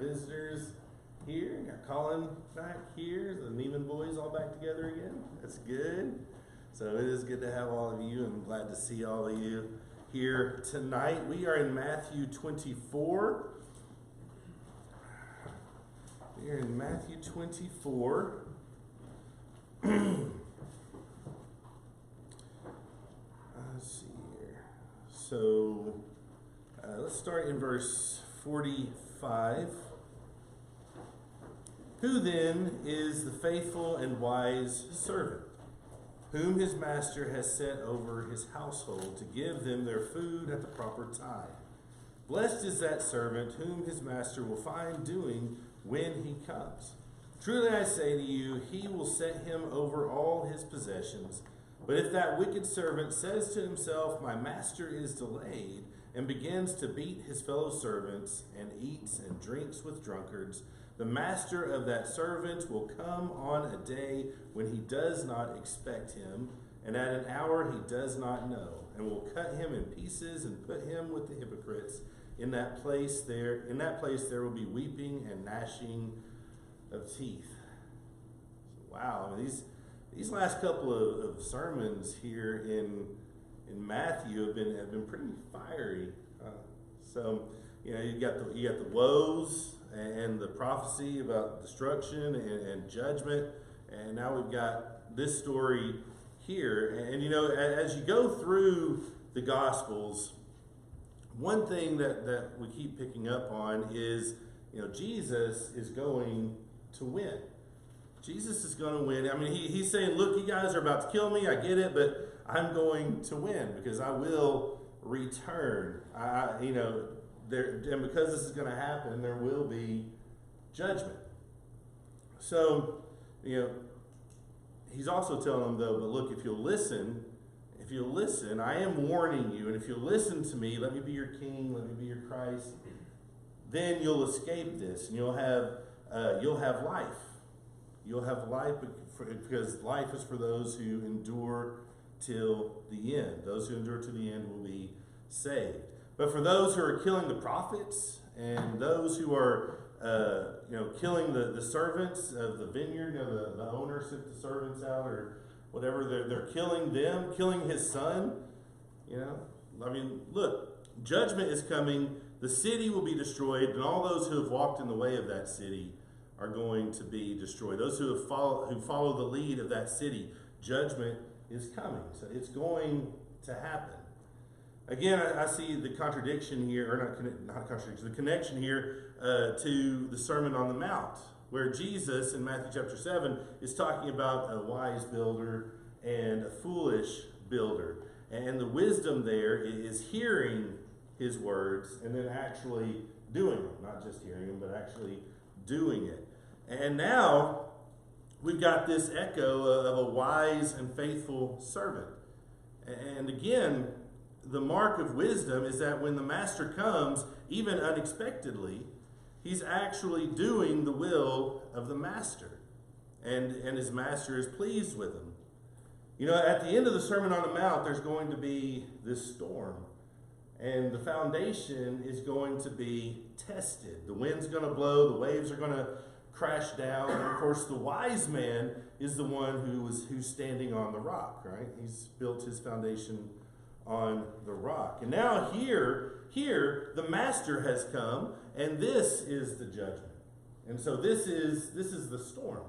visitors here. Got Colin back here. The Neiman boys all back together again. That's good. So it is good to have all of you. I'm glad to see all of you here tonight. We are in Matthew 24. We are in Matthew 24. Let's see here. So let's start in verse 45. Who then is the faithful and wise servant, whom his master has set over his household to give them their food at the proper time? Blessed is that servant whom his master will find doing when he comes. Truly I say to you, he will set him over all his possessions. But if that wicked servant says to himself, my master is delayed, and begins to beat his fellow servants, and eats and drinks with drunkards, the master of that servant will come on a day when he does not expect him, and at an hour he does not know, and will cut him in pieces and put him with the hypocrites. In that place there will be weeping and gnashing of teeth. Wow, I mean, these last couple of sermons here in Matthew have been pretty fiery. So you got the woes and the prophecy about destruction and judgment, and now we've got this story here. And as you go through the Gospels, one thing that we keep picking up on is Jesus is going to win. Jesus is going to win. I mean, he's saying, look, you guys are about to kill me. I get it, but I'm going to win because I will return. And because this is going to happen, there will be judgment. So, he's also telling them, though, but look, if you'll listen, I am warning you, and if you'll listen to me, let me be your king, let me be your Christ, then you'll escape this, and you'll have life. You'll have life because life is for those who endure till the end. Those who endure to the end will be saved. But for those who are killing the prophets and those who are killing the servants of the vineyard, the owner sent the servants out or whatever, they're killing them, killing his son. Look, judgment is coming. The city will be destroyed, and all those who have walked in the way of that city are going to be destroyed. Those who follow the lead of that city, judgment is coming. So it's going to happen. Again, I see the contradiction here, or not contradiction, the connection here to the Sermon on the Mount, where Jesus in Matthew chapter 7 is talking about a wise builder and a foolish builder. And the wisdom there is hearing his words and then actually doing them. Not just hearing them, but actually doing it. And now we've got this echo of a wise and faithful servant. And again, the mark of wisdom is that when the master comes, even unexpectedly, he's actually doing the will of the master. And his master is pleased with him. At the end of the Sermon on the Mount, there's going to be this storm. And the foundation is going to be tested. The wind's going to blow. The waves are going to crash down. And of course, the wise man is the one who's standing on the rock, right? He's built his foundation on the rock. And now here, the master has come, and this is the judgment. And so this is the storm.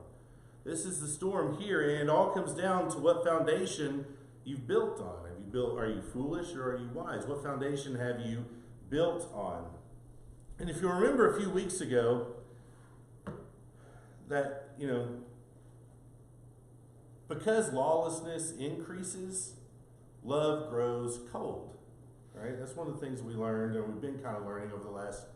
This is the storm here, and it all comes down to what foundation you've built on. Are you foolish or are you wise? What foundation have you built on? And if you remember a few weeks ago, that, because lawlessness increases, love grows cold, right? That's one of the things we learned, and we've been kind of learning over the last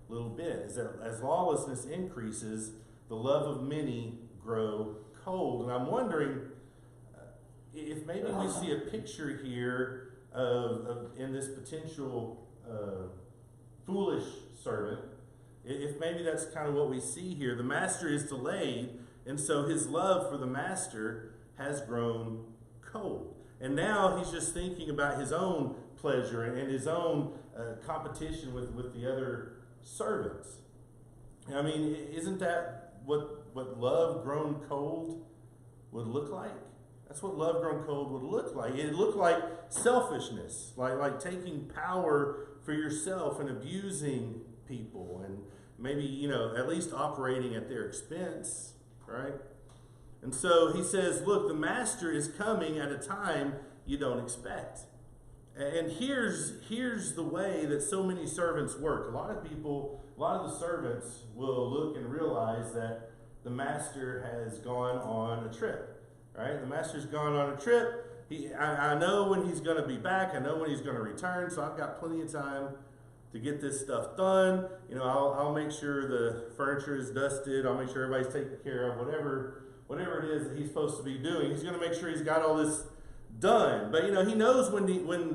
little bit, is that as lawlessness increases, the love of many grow cold. And I'm wondering if maybe we see a picture here of in this potential foolish servant, if maybe that's kind of what we see here. The master is delayed, and so his love for the master has grown cold. And now he's just thinking about his own pleasure and his own competition with the other servants. I mean, isn't that what love grown cold would look like? That's what love grown cold would look like. It looked like selfishness, like taking power for yourself and abusing people, and maybe, at least operating at their expense, right? And so he says, look, the master is coming at a time you don't expect. And here's the way that so many servants work. A lot of the servants will look and realize that the master has gone on a trip. Right? The master's gone on a trip. I know when he's going to be back. I know when he's going to return. So I've got plenty of time to get this stuff done. I'll make sure the furniture is dusted. I'll make sure everybody's taken care of. Whatever it is that he's supposed to be doing, he's going to make sure he's got all this done. But he knows when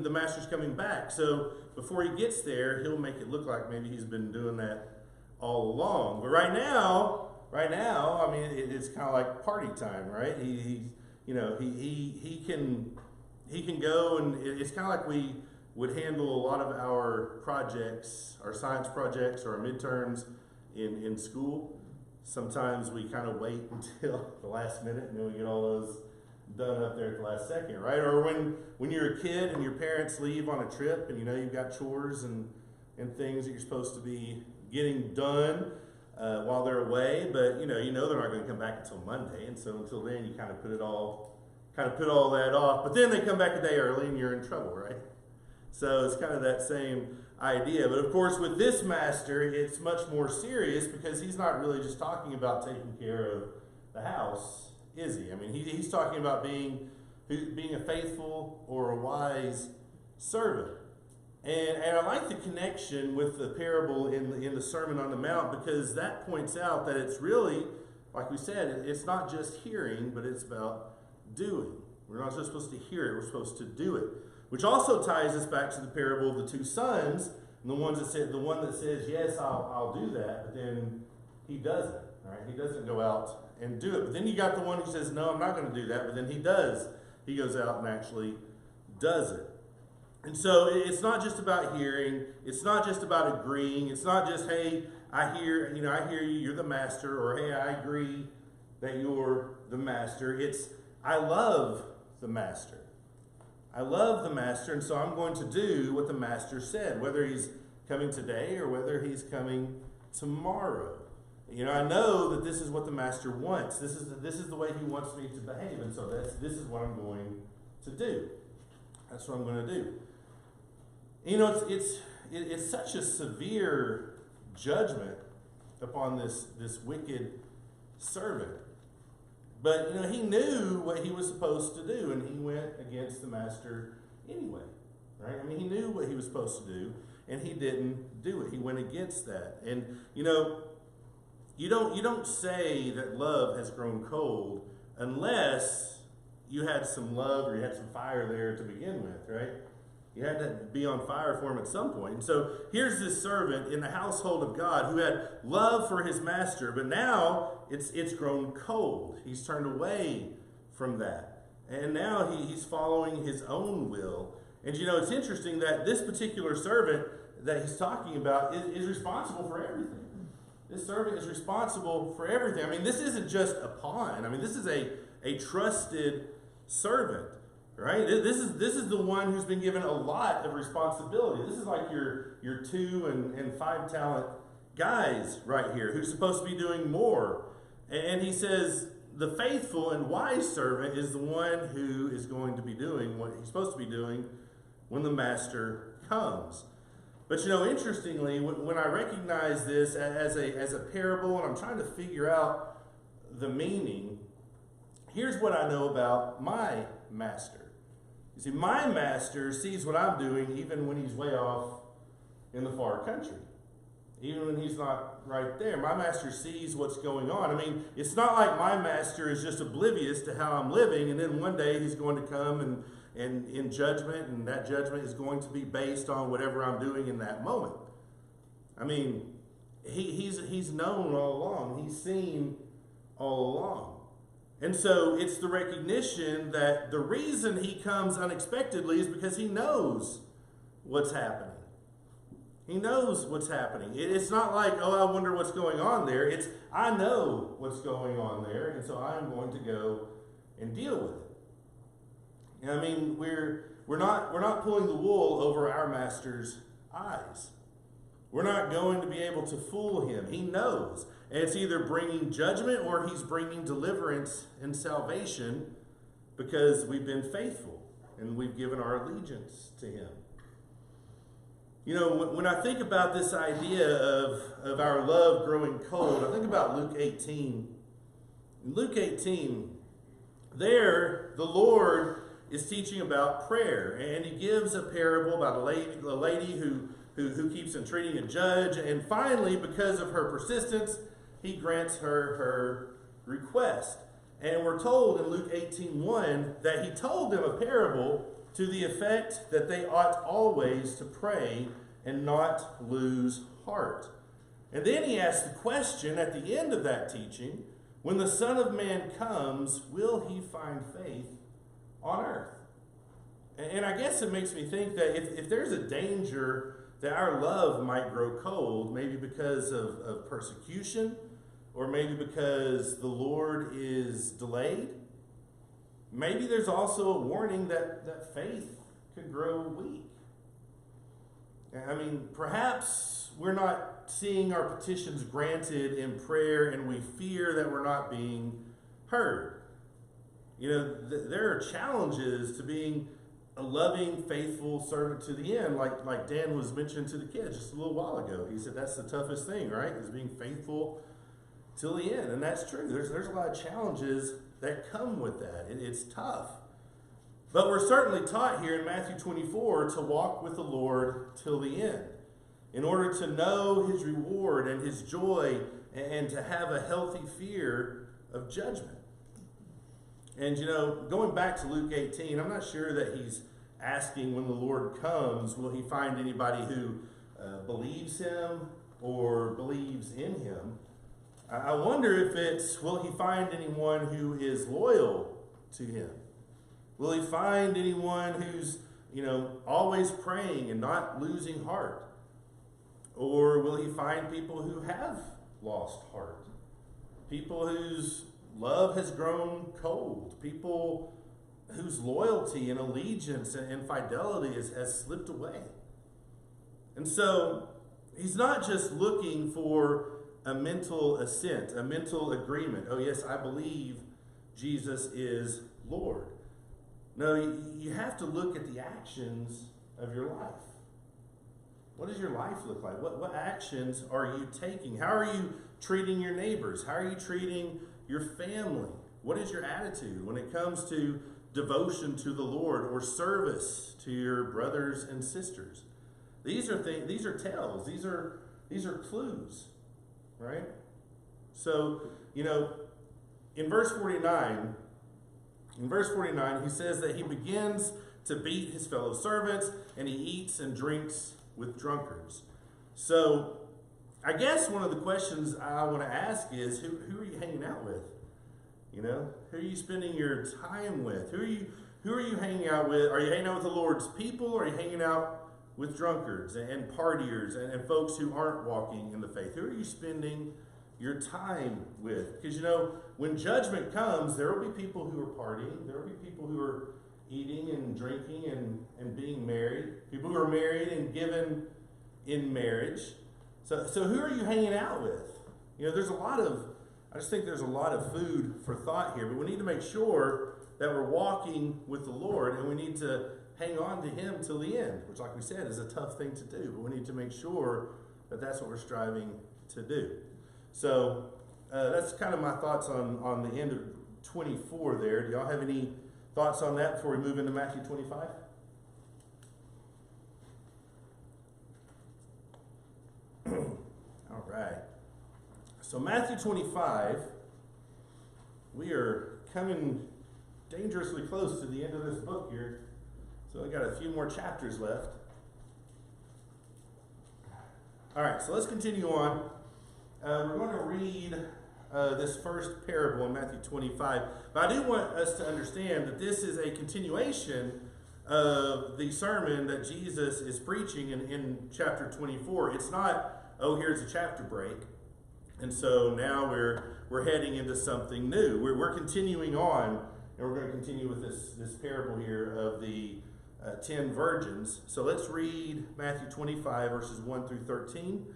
the master's coming back. So before he gets there, he'll make it look like maybe he's been doing that all along. But right now, I mean, it's kind of like party time, right? He can go, and it's kind of like we would handle a lot of our projects, our science projects, or our midterms in school. Sometimes we kind of wait until the last minute, and then we get all those done up there at the last second, right? Or when you're a kid and your parents leave on a trip, and you've got chores and things that you're supposed to be getting done while they're away, but they're not going to come back until Monday, and so until then you kind of put all that off. But then they come back a day early, and you're in trouble, right? So it's kind of that same idea. But of course, with this master, it's much more serious, because he's not really just talking about taking care of the house, is he? I mean, he's talking about being a faithful or a wise servant. And I like the connection with the parable in the Sermon on the Mount, because that points out that it's really, like we said, it's not just hearing, but it's about doing. We're not just supposed to hear it, we're supposed to do it. Which also ties us back to the parable of the two sons, and the one that says, yes, I'll do that, but then he doesn't, right? He doesn't go out and do it. But then you got the one who says, no, I'm not going to do that, but then he does. He goes out and actually does it. And so it's not just about hearing. It's not just about agreeing. It's not just, hey, I hear you, you're the master, or hey, I agree that you're the master. It's, I love the master. I love the master, and so I'm going to do what the master said, whether he's coming today or whether he's coming tomorrow. I know that this is what the master wants. This is the way he wants me to behave, and so this is what I'm going to do. That's what I'm going to do. It's such a severe judgment upon this wicked servant. But, he knew what he was supposed to do, and he went against the master anyway, right? I mean, he knew what he was supposed to do, and he didn't do it. He went against that. And, you don't say that love has grown cold unless you had some love or you had some fire there to begin with, right? You had to be on fire for him at some point. And so here's this servant in the household of God who had love for his master, but now it's grown cold. He's turned away from that. And now he's following his own will. And it's interesting that this particular servant that he's talking about is responsible for everything. This servant is responsible for everything. I mean, this isn't just a pawn. I mean, this is a trusted servant. Right? This is the one who's been given a lot of responsibility. This is like your 2 and 5 talent guys right here who's supposed to be doing more. And he says the faithful and wise servant is the one who is going to be doing what he's supposed to be doing when the master comes. But interestingly, when I recognize this as a parable and I'm trying to figure out the meaning, here's what I know about my master. You see, my master sees what I'm doing even when he's way off in the far country. Even when he's not right there. My master sees what's going on. I mean, it's not like my master is just oblivious to how I'm living, and then one day he's going to come and in judgment, and that judgment is going to be based on whatever I'm doing in that moment. I mean, he's known all along. He's seen all along. And so it's the recognition that the reason he comes unexpectedly is because he knows what's happening. He knows what's happening. It's not like, oh, I wonder what's going on there. It's, I know what's going on there, and so I'm going to go and deal with it. And I mean, we're not pulling the wool over our master's eyes. We're not going to be able to fool him. He knows. And it's either bringing judgment or he's bringing deliverance and salvation because we've been faithful and we've given our allegiance to him. You know, when I think about this idea of our love growing cold, I think about Luke 18. In Luke 18, there the Lord is teaching about prayer, and he gives a parable about a lady who keeps entreating a judge, and finally, because of her persistence, he grants her request. And we're told in Luke 18:1 that he told them a parable to the effect that they ought always to pray and not lose heart. And then he asks the question at the end of that teaching, when the Son of Man comes, will he find faith on earth? And I guess it makes me think that if there's a danger that our love might grow cold, maybe because of persecution, or maybe because the Lord is delayed, maybe there's also a warning that faith could grow weak. I mean, perhaps we're not seeing our petitions granted in prayer and we fear that we're not being heard. You know, there are challenges to being a loving, faithful servant to the end, like Dan was mentioning to the kids just a little while ago. He said that's the toughest thing, right, is being faithful till the end. And that's true. There's a lot of challenges that come with that. It's tough. But we're certainly taught here in Matthew 24 to walk with the Lord till the end, in order to know his reward and his joy, and to have a healthy fear of judgment. And you know, going back to Luke 18, I'm not sure that he's asking when the Lord comes, will he find anybody who believes him or believes in him? I wonder if it's, will he find anyone who is loyal to him? Will he find anyone who's, you know, always praying and not losing heart? Or will he find people who have lost heart? People whose love has grown cold. People whose loyalty and allegiance and fidelity has slipped away. And so he's not just looking for a mental assent, a mental agreement. Oh yes, I believe Jesus is Lord. No, you have to look at the actions of your life. What does your life look like? What actions are you taking? How are you treating your neighbors? How are you treating your family? What is your attitude when it comes to devotion to the Lord or service to your brothers and sisters? These are things. These are tells. These are clues, right? So, you know, in verse 49. In verse 49, he says that he begins to beat his fellow servants, and he eats and drinks with drunkards. So I guess one of the questions I want to ask is, who are you hanging out with? You know, who are you spending your time with? Who are you hanging out with? Are you hanging out with the Lord's people, or are you hanging out with drunkards and partiers and folks who aren't walking in the faith? Who are you spending your time with? Because, you know, when judgment comes, there will be people who are partying. There will be people who are eating and drinking and being married. People who are married and given in marriage. So who are you hanging out with? You know, I just think there's a lot of food for thought here. But we need to make sure that we're walking with the Lord, and we need to hang on to him till the end, which, like we said, is a tough thing to do. But we need to make sure that that's what we're striving to do. So that's kind of my thoughts on the end of 24 there. Do y'all have any thoughts on that before we move into Matthew 25? All right. So Matthew 25, we are coming dangerously close to the end of this book here. So we got a few more chapters left. All right, so let's continue on. We're going to read this first parable in Matthew 25. But I do want us to understand that this is a continuation of the sermon that Jesus is preaching in chapter 24. It's not, oh, here's a chapter break, and so now we're heading into something new. We're continuing on, and we're going to continue with this parable here of the 10 virgins. So let's read Matthew 25, verses 1 through 13.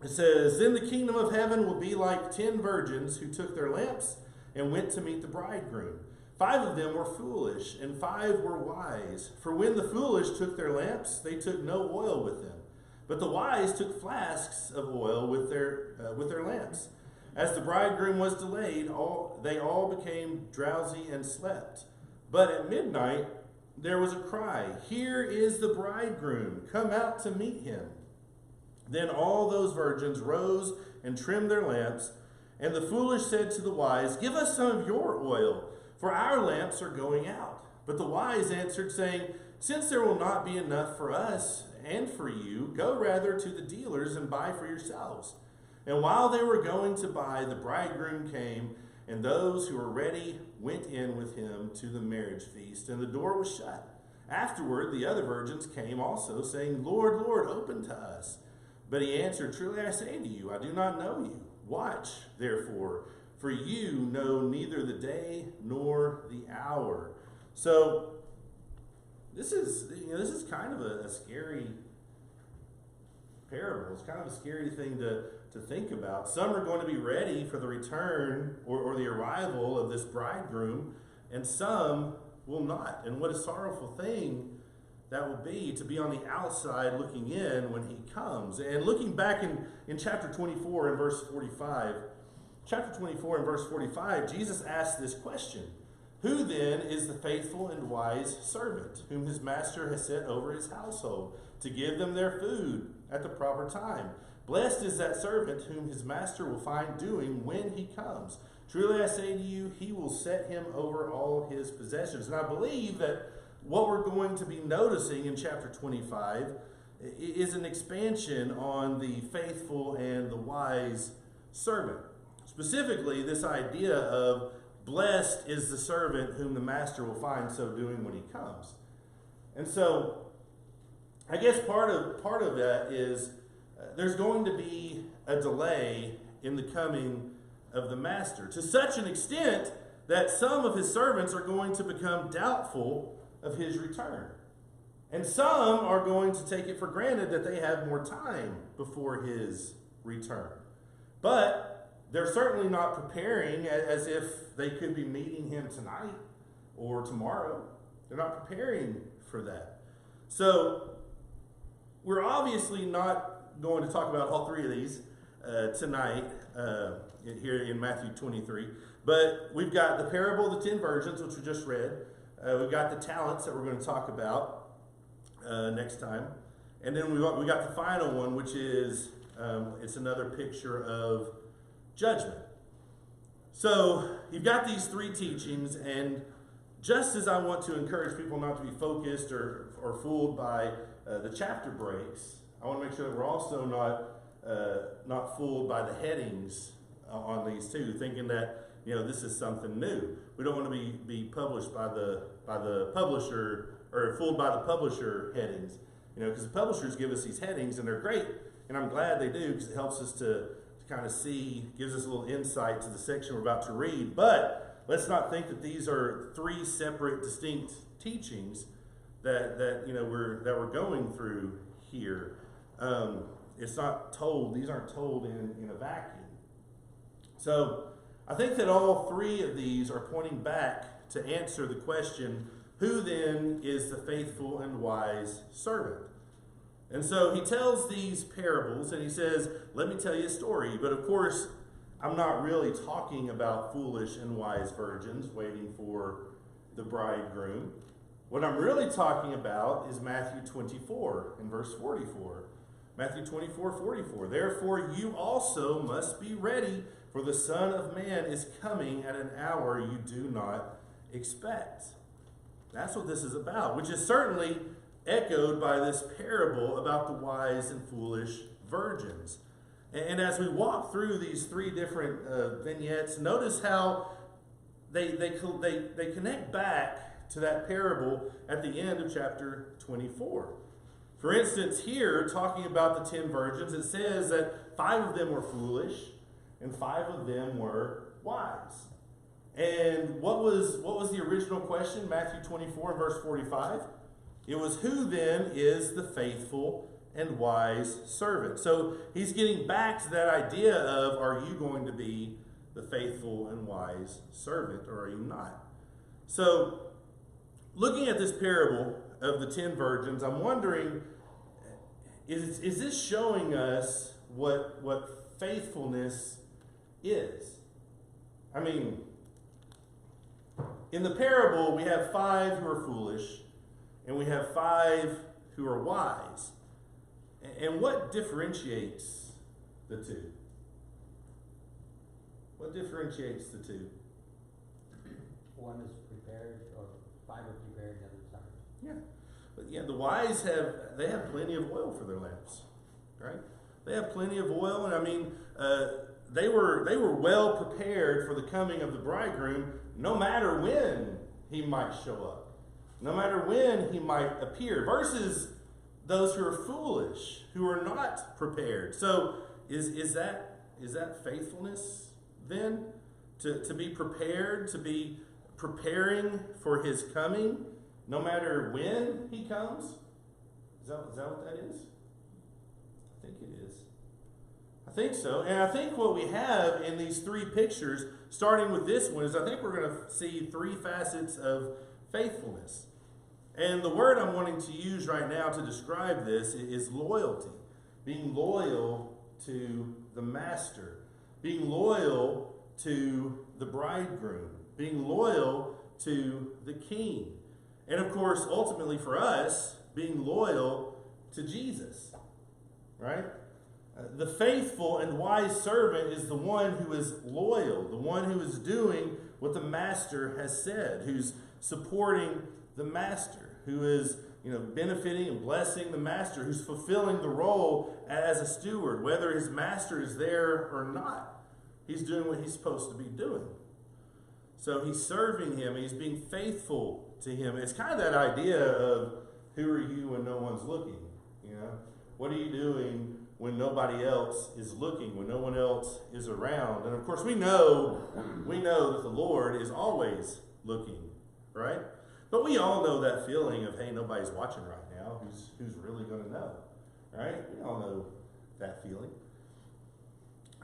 It says, "Then the kingdom of heaven will be like 10 virgins who took their lamps and went to meet the bridegroom. 5 of them were foolish, and 5 were wise. For when the foolish took their lamps, they took no oil with them. But the wise took flasks of oil with their lamps. As the bridegroom was delayed, they all became drowsy and slept. But at midnight there was a cry, 'Here is the bridegroom, come out to meet him.' Then all those virgins rose and trimmed their lamps. And the foolish said to the wise, 'Give us some of your oil, for our lamps are going out.' But the wise answered, saying, 'Since there will not be enough for us and for you, go rather to the dealers and buy for yourselves.' And while they were going to buy, the bridegroom came, and those who were ready went in with him to the marriage feast, and the door was shut. Afterward, the other virgins came also, saying, 'Lord, Lord, open to us.' But he answered, 'Truly I say to you, I do not know you. Watch, therefore, for you know neither the day nor the hour.'" So this is kind of a scary parable. It's kind of a scary thing to think about. Some are going to be ready for the return or the arrival of this bridegroom, and some will not. And what a sorrowful thing that will be to be on the outside looking in when he comes. And looking back in chapter 24 and verse 45, Jesus asked this question: "Who then is the faithful and wise servant, whom his master has set over his household, to give them their food at the proper time? Blessed is that servant whom his master will find doing when he comes. Truly I say to you, he will set him over all his possessions." And I believe that what we're going to be noticing in chapter 25 is an expansion on the faithful and the wise servant. Specifically, this idea of blessed is the servant whom the master will find so doing when he comes. And so I guess part of that is there's going to be a delay in the coming of the master, to such an extent that some of his servants are going to become doubtful of his return. And some are going to take it for granted that they have more time before his return. But they're certainly not preparing as if they could be meeting him tonight or tomorrow. They're not preparing for that. So we're obviously not going to talk about all 3 of these tonight here in Matthew 23. But we've got the parable of the 10 virgins, which we just read. We've got the talents that we're going to talk about next time. And then we got the final one, which is it's another picture of judgment. So you've got these 3 teachings, and just as I want to encourage people not to be focused or fooled by the chapter breaks, I want to make sure that we're also not fooled by the headings on these 2, thinking that this is something new. We don't want to be published by the publisher, or fooled by the publisher headings, because the publishers give us these headings and they're great, and I'm glad they do, because it helps us to kind of see, gives us a little insight to the section we're about to read. But let's not think that these are 3 separate, distinct teachings that we're going through here. It's not told; these aren't told in a vacuum. So I think that all 3 of these are pointing back to answer the question, who then is the faithful and wise servant? And so he tells these parables, and he says, let me tell you a story. But of course, I'm not really talking about foolish and wise virgins waiting for the bridegroom. What I'm really talking about is Matthew 24 and verse 44. Matthew 24:44. "Therefore you also must be ready, for the Son of Man is coming at an hour you do not expect." That's what this is about, which is certainly echoed by this parable about the wise and foolish virgins. And as we walk through these 3 different vignettes, notice how they connect back to that parable at the end of chapter 24. For instance, here, talking about the 10 virgins, it says that 5 of them were foolish and 5 of them were wise. And what was the original question? Matthew 24 and verse 45. It was, who then is the faithful and wise servant? So he's getting back to that idea of, are you going to be the faithful and wise servant, or are you not? So looking at this parable of the 10 virgins, I'm wondering, is this showing us what faithfulness is? I mean, in the parable, we have 5 who are foolish, and we have 5 who are wise. And what differentiates the two? What differentiates the two? One is prepared, or 5 are prepared, the others aren't. Yeah. But yeah, the wise have plenty of oil for their lamps, right? They have plenty of oil, and I mean, they were well prepared for the coming of the bridegroom, no matter when he might show up, no matter when he might appear, versus those who are foolish, who are not prepared. So is that faithfulness then? To be prepared, to be preparing for his coming, no matter when he comes? Is that what that is? I think it is. I think so. And I think what we have in these 3 pictures, starting with this one, is I think we're going to see 3 facets of faithfulness. And the word I'm wanting to use right now to describe this is loyalty. Being loyal to the master. Being loyal to the bridegroom. Being loyal to the king. And of course, ultimately for us, being loyal to Jesus. Right? The faithful and wise servant is the one who is loyal. The one who is doing what the master has said. Who's supporting the master. Who is, benefiting and blessing the master. Who's fulfilling the role as a steward. Whether his master is there or not. He's doing what he's supposed to be doing. So he's serving him. He's being faithful to him. It's kind of that idea of, who are you when no one's looking? What are you doing when nobody else is looking, when no one else is around? And of course we know that the Lord is always looking, right? But we all know that feeling of, hey, nobody's watching right now. Who's really going to know, right? We all know that feeling.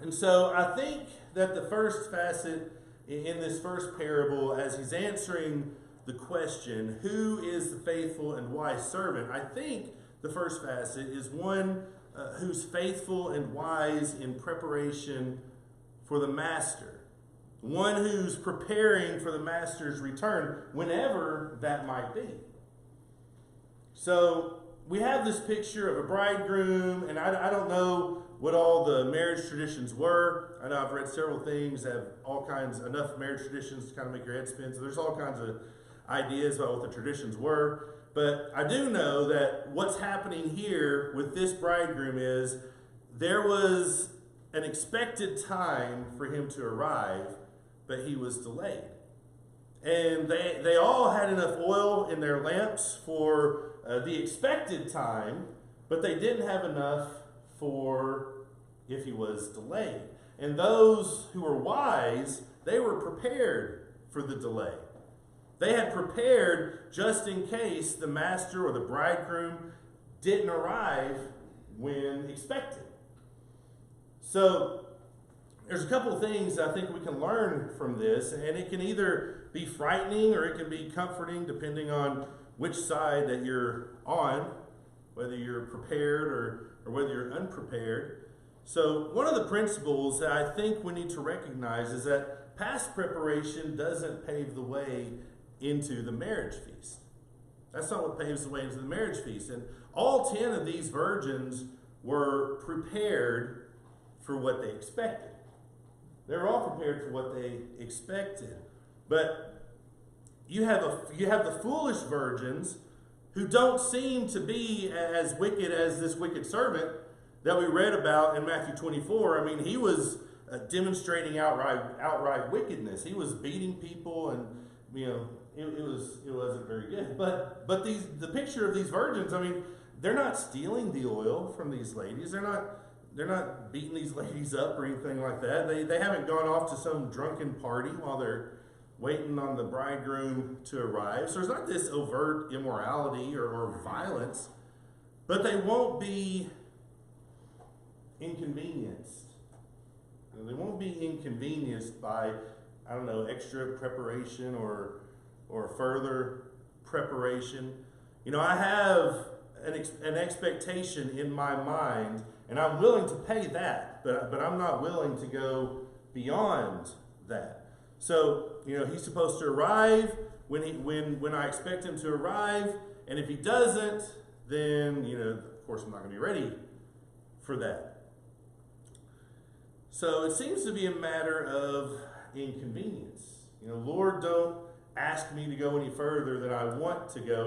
And so I think that the first facet in this first parable, as he's answering the question, who is the faithful and wise servant? I think the first facet is one who's faithful and wise in preparation for the master. One who's preparing for the master's return, whenever that might be. So we have this picture of a bridegroom, and I don't know what all the marriage traditions were. I know I've read several things that have all kinds, enough marriage traditions to kind of make your head spin. So there's all kinds of ideas about what the traditions were. But I do know that what's happening here with this bridegroom is there was an expected time for him to arrive, but he was delayed. And they all had enough oil in their lamps for the expected time, but they didn't have enough for if he was delayed. And those who were wise, they were prepared for the delay. They had prepared just in case the master or the bridegroom didn't arrive when expected. So there's a couple of things I think we can learn from this, and it can either be frightening or it can be comforting depending on which side that you're on, whether you're prepared or whether you're unprepared. So one of the principles that I think we need to recognize is that past preparation doesn't pave the way into the marriage feast. That's not what paves the way into the marriage feast. And all 10 of these virgins were prepared for what they expected. They were all prepared for what they expected. But you have the foolish virgins who don't seem to be as wicked as this wicked servant that we read about in Matthew 24. I mean, he was demonstrating outright wickedness. He was beating people and it wasn't very good. But the picture of these virgins, I mean, they're not stealing the oil from these ladies. They're not beating these ladies up or anything like that. They haven't gone off to some drunken party while they're waiting on the bridegroom to arrive. So there's not this overt immorality or violence, but they won't be inconvenienced. They won't be inconvenienced by, I don't know, extra preparation or further preparation. I have an expectation in my mind, and I'm willing to pay that, but I'm not willing to go beyond that. So, he's supposed to arrive when I expect him to arrive, and if he doesn't, then, of course I'm not going to be ready for that. So it seems to be a matter of inconvenience. Lord, don't ask me to go any further than I want to go.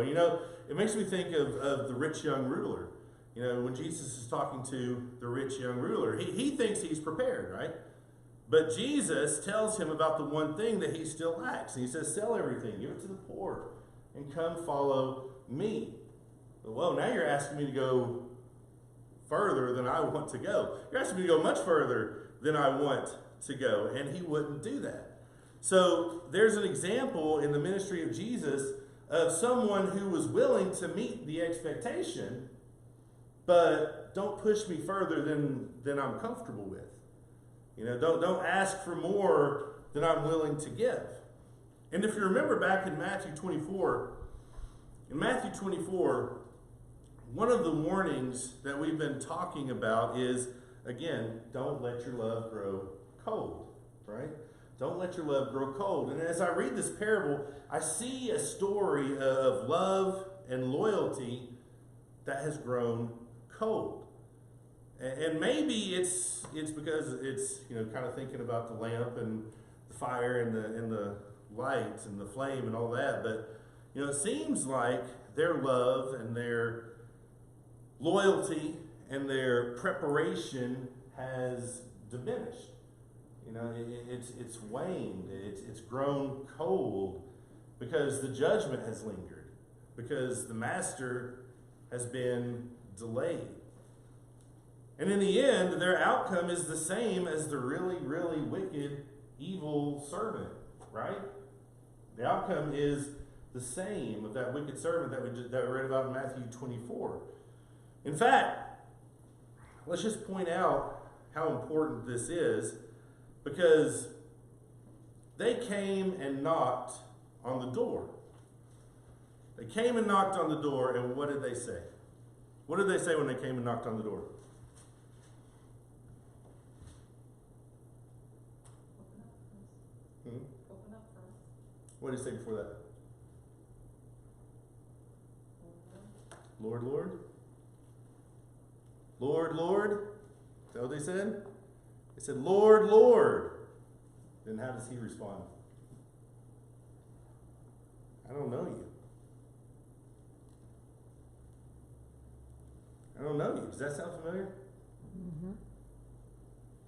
It makes me think of the rich young ruler. When Jesus is talking to the rich young ruler, he thinks he's prepared, right? But Jesus tells him about the one thing that he still lacks. And he says, sell everything, give it to the poor, and come follow me. Well, now you're asking me to go further than I want to go. You're asking me to go much further than I want to go. And he wouldn't do that. So there's an example in the ministry of Jesus of someone who was willing to meet the expectation, but don't push me further than I'm comfortable with. Don't ask for more than I'm willing to give. And if you remember back in Matthew 24, one of the warnings that we've been talking about is, again, don't let your love grow cold, right? Don't let your love grow cold. And as I read this parable, I see a story of love and loyalty that has grown cold. And maybe it's because it's kind of thinking about the lamp and the fire and the light and the flame and all that. But it seems like their love and their loyalty and their preparation has diminished. It's waned. It's grown cold because the judgment has lingered, because the master has been delayed. And in the end, their outcome is the same as the really, really wicked, evil servant, right? The outcome is the same of that wicked servant that we read about in Matthew 24. In fact, let's just point out how important this is, because they came and knocked on the door. They came and knocked on the door, and what did they say? What did they say when they came and knocked on the door? Open up first. What did he say before that? Lord, Lord? Lord, Lord? Is that what they said? They said, Lord, Lord. Then how does he respond? I don't know you. I don't know you. Does that sound familiar? Mm-hmm.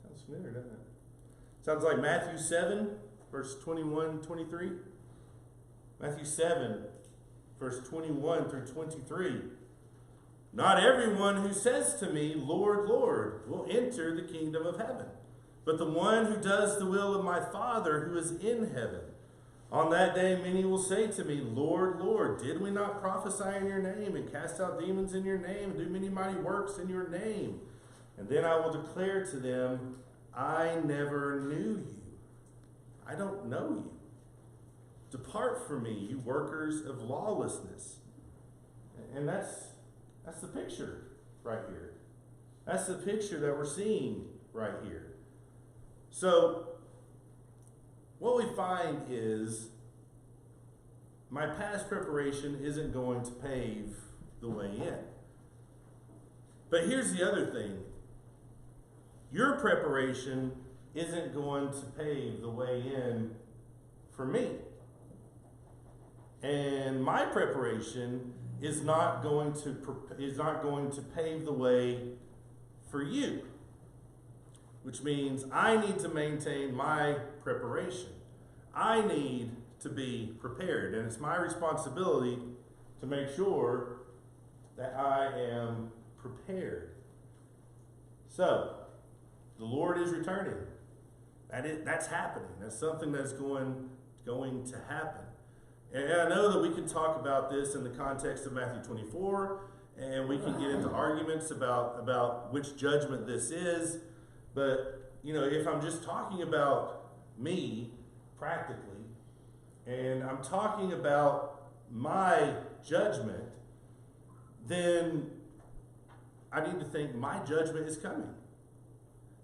Sounds familiar, doesn't it? Sounds like Matthew 7, verse 21, 23. Matthew 7, verse 21 through 23. Not everyone who says to me, Lord, Lord, will enter the kingdom of heaven, but the one who does the will of my Father who is in heaven. On that day many will say to me, Lord, Lord, did we not prophesy in your name and cast out demons in your name and do many mighty works in your name? And then I will declare to them, I never knew you. I don't know you. Depart from me, you workers of lawlessness. And that's the picture right here. That's the picture that we're seeing right here. So, what we find is my past preparation isn't going to pave the way in. But here's the other thing. Your preparation isn't going to pave the way in for me. And my preparation is not going to pave the way for you. Which means I need to maintain my preparation. I need to be prepared, and it's my responsibility to make sure that I am prepared. So, the Lord is returning. That's happening. That's something that's going to happen. And I know that we can talk about this in the context of Matthew 24, and we can get into arguments about which judgment this is. But, if I'm just talking about me practically, and I'm talking about my judgment, then I need to think my judgment is coming.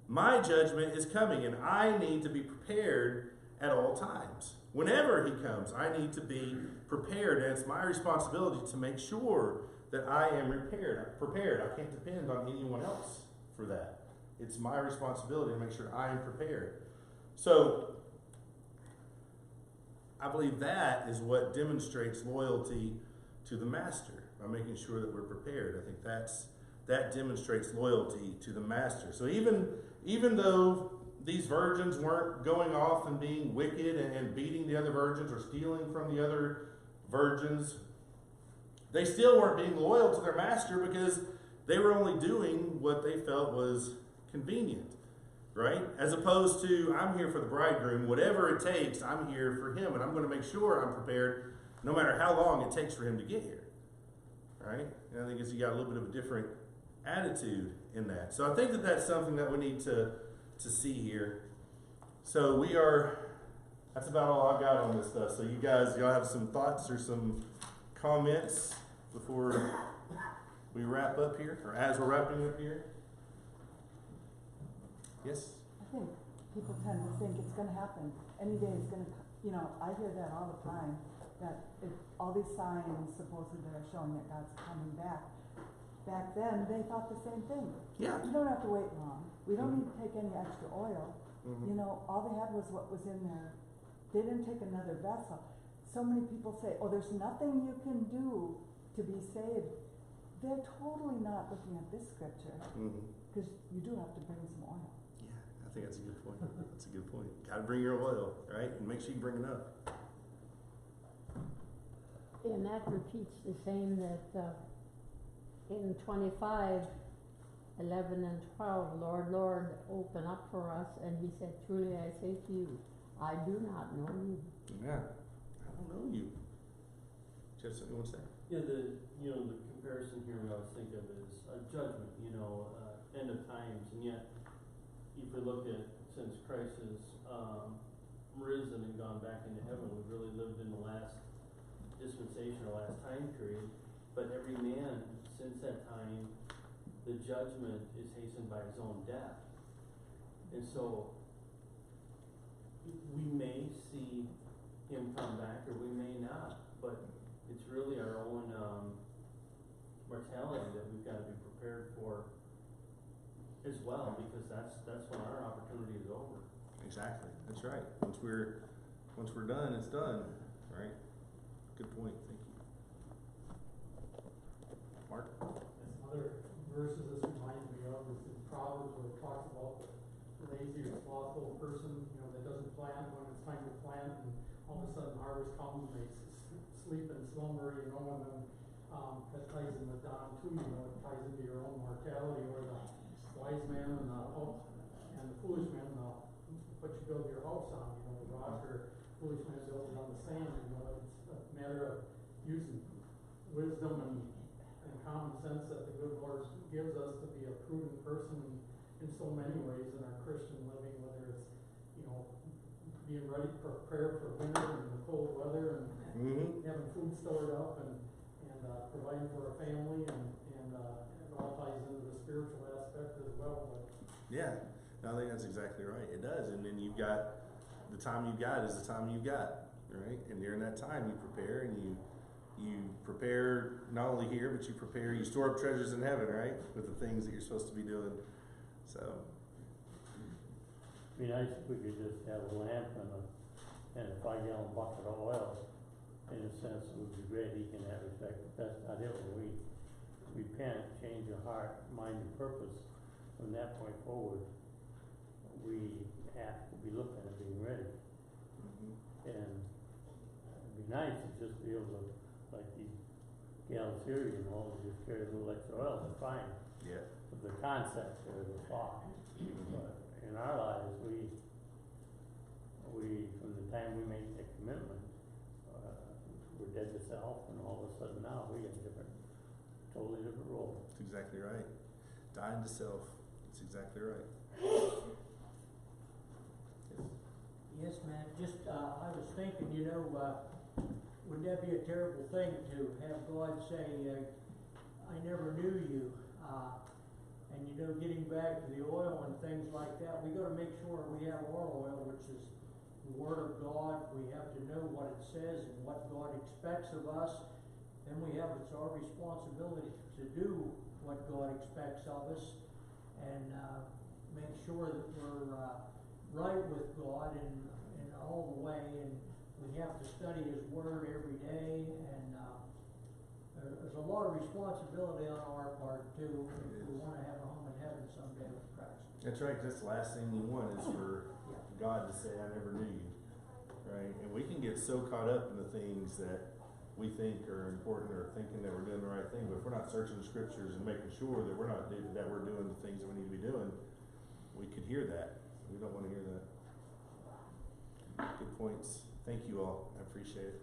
My judgment is coming, and I need to be prepared at all times. Whenever he comes, I need to be prepared, and it's my responsibility to make sure that I am prepared. I can't depend on anyone else for that. It's my responsibility to make sure I am prepared. So, I believe that is what demonstrates loyalty to the master, by making sure that we're prepared. I think that demonstrates loyalty to the master. So even though these virgins weren't going off and being wicked and beating the other virgins or stealing from the other virgins, they still weren't being loyal to their master because they were only doing what they felt was convenient, right? As opposed to, I'm here for the bridegroom, whatever it takes, I'm here for him, and I'm going to make sure I'm prepared no matter how long it takes for him to get here, right? And I think you got a little bit of a different attitude in that. So I think that's something that we need to see here. So that's about all I've got on this stuff. So y'all have some thoughts or some comments before we wrap up here, or as we're wrapping up here? Yes? I think people tend to think it's gonna happen. Any day it's gonna, I hear that all the time, that all these signs supposedly are showing that God's coming back. Back then, they thought the same thing. Yeah. You don't have to wait long. We don't need to take any extra oil. Mm-hmm. All they had was what was in there. They didn't take another vessel. So many people say, oh, there's nothing you can do to be saved. They're totally not looking at this scripture, because you do have to bring some oil. Yeah, I think that's a good point. That's a good point. Got to bring your oil, right? And make sure you bring enough. And that repeats the same that in 25, 11 and 12, Lord, Lord, open up for us. And he said, truly I say to you, I do not know you. Yeah, I don't know you. Do you have something you want to say? Yeah, the comparison here we always think of is a judgment, end of times, and yet if we look at since Christ has risen and gone back into heaven, we've really lived in the last dispensation or last time period. But every man since that time, the judgment is hastened by his own death, and so we may see him come back or we may not, but it's really our own mortality that we've got to be prepared for as well, because that's when our opportunity is over. Exactly. That's right. Once we're done, it's done. Right? Good point. Thank you. Mark? Some other verses this reminds me of is in Proverbs, where it talks about the lazy or slothful person, that doesn't plant when it's time to plant, and all of a sudden harvest comes and they sleep and slumber, and then that ties in with Don too, it ties into your own mortality, or the wise man and the foolish man, what you build your house on, the rock, or foolish man builds it on the sand. It's a matter of using wisdom and common sense that the good Lord gives us to be a prudent person in so many ways in our Christian living, whether it's being ready, prepared for winter and the cold weather, and having food stored up, and providing for a family, and it all ties into the spiritual aspect as well. But Yeah. No, I think that's exactly right. It does. And then you've got, the time you've got is the time you've got, right? And during that time you prepare, and you prepare not only here, but you store up treasures in heaven, right? With the things that you're supposed to be doing. So. It'd be nice if we could just have a lamp and a 5-gallon bucket of oil. In a sense, it would be great. He can have effect. That's not it. When we repent, change our heart, mind, and purpose. From that point forward, we have to be looking at being ready. And too, you know, just carry a little extra oil, it's fine. Yeah. But the concept or the thought, but in our lives, we, from the time we make the commitment, we're dead to self, and all of a sudden now we get a totally different role. That's exactly right. Dying to self. That's exactly right. Yes, man, just, I was thinking, you know, wouldn't that be a terrible thing to have God say, I never knew you? And you know, getting back to the oil and things like that, we gotta make sure we have our oil, which is the Word of God. We have to know what it says and what God expects of us. Then it's our responsibility to do what God expects of us and, make sure that we're, right with God in all the way, and we have to study His Word every day, and, there's a lot of responsibility on our part too, if we wanna have a home in heaven someday with Christ. That's right. That's the last thing you want is for Yeah. God to say, I never knew you. Right? And we can get so caught up in the things that we think are important or thinking that we're doing the right thing, but if we're not searching the scriptures and making sure that we're doing the things that we need to be doing, we could hear that. We don't want to hear that. Good points. Thank you all. I appreciate it.